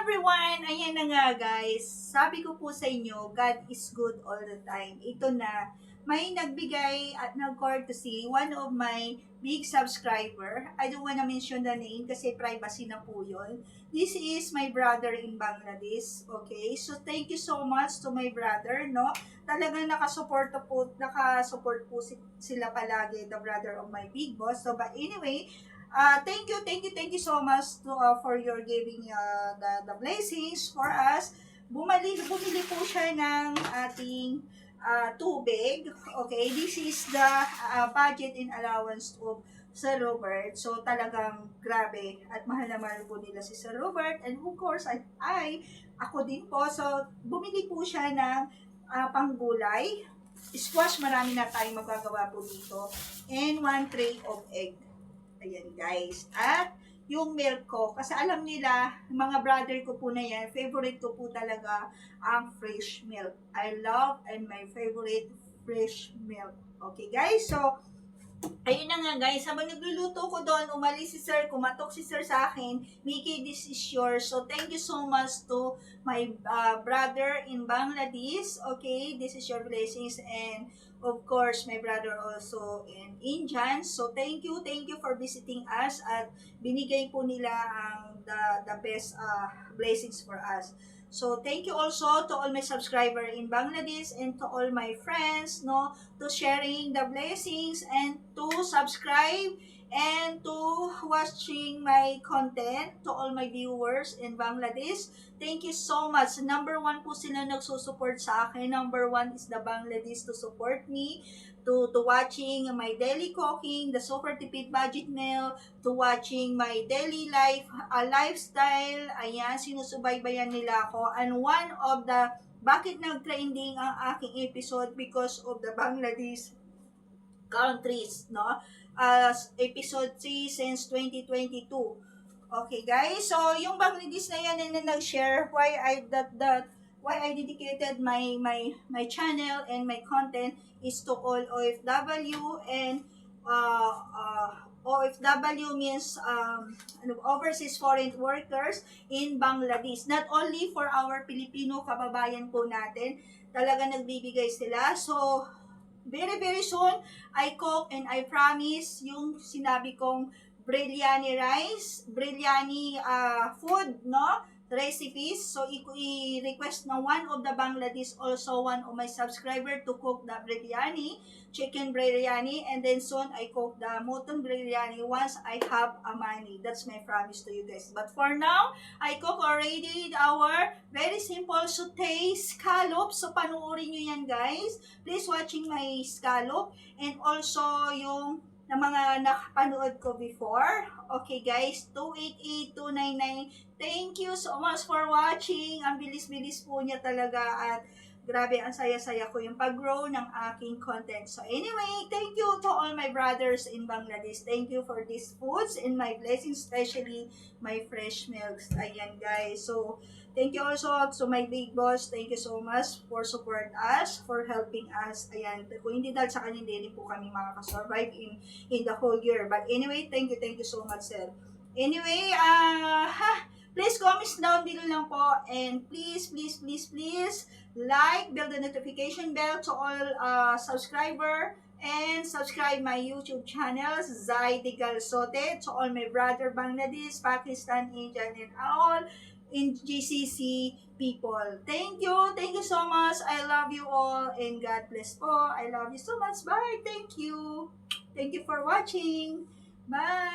everyone! Ayan na nga guys, sabi ko po sa inyo, God is good all the time. Ito na, may nagbigay at nag-courtesy, one of my big subscriber. I don't wanna mention the name kasi privacy na po yun. This is my brother in Bangladesh, okay? So thank you so much to my brother, no? Talagang nakasupport po sila palagi, the brother of my big boss. So but anyway, thank you so much for your giving the blessings for us. Bumili po siya ng ating tubig. Okay, this is the budget and allowance of Sir Robert. So talagang grabe at mahal na mahal po nila si Sir Robert. And of course, ako din po. So bumili po siya ng panggulay. Squash, marami na tayong magagawa po dito. And 1 tray of egg. Ayan guys. At yung milk ko, kasi alam nila, mga brother ko po na yan, favorite ko po talaga ang fresh milk. I love and my favorite fresh milk. Okay guys, so ayun na nga guys, habang nagluluto ko doon, umalis si Sir, kumatok si Sir sa akin, Mickey, this is yours. So thank you so much to my brother in Bangladesh. Okay, this is your blessings, and of course, my brother also in Indian. So thank you for visiting us at binigay po nila ang the best blessings for us. So thank you also to all my subscriber in Bangladesh and to all my friends, no, to sharing the blessings and to subscribe and to watching my content, to all my viewers in Bangladesh. Thank you so much. Number 1 po sila nagsusupport sa akin. Number 1 is the Bangladesh to support me, to watching my daily cooking, the super tipid budget meal, to watching my daily lifestyle. Ayan, sinusubaybayan nila ako. And one of the bakit nag-trending ang aking episode because of the Bangladesh countries, no? Episode 3 since 2022. Okay, guys. So, yung Bangladesh na yan na nag-share why I dedicated my channel and my content is to all OFW and OFW means overseas foreign workers in Bangladesh. Not only for our Filipino kababayan po natin, talaga nagbibigay sila. So, very very soon, I cook and I promise yung sinabi kong biryani rice, biryani food, no? Recipes. So, i-request na one of the Bangladesh, also one of my subscriber to cook the biryani, chicken biryani, and then soon I cook the mutton biryani once I have a money. That's my promise to you guys. But for now, I cook already our very simple sauté scallop. So, panuorin nyo yan guys. Please watching my scallop and also yung na mga nakapanood ko before. Okay guys, 288-299. Thank you so much for watching. Ang bilis-bilis po niya talaga at grabe, ang saya-saya ko yung pag-grow ng aking content. So anyway, thank you to all my brothers in Bangladesh. Thank you for these foods and my blessings, especially my fresh milks. Ayan guys. So, thank you also to my big boss. Thank you so much for support us, for helping us. Ayan, kung hindi dahil sa kanya, hindi po kami makakasurvive in the whole year. But anyway, thank you so much, sir. Anyway, please comment down below lang po. And please like, bell the notification bell to all subscriber. And subscribe my YouTube channel, Zai Digal Sote, to all my brother Bangladesh, Pakistan, India, and all in GCC people. Thank you so much. I love you all and God bless po. I love you so much. Bye. Thank you for watching. Bye.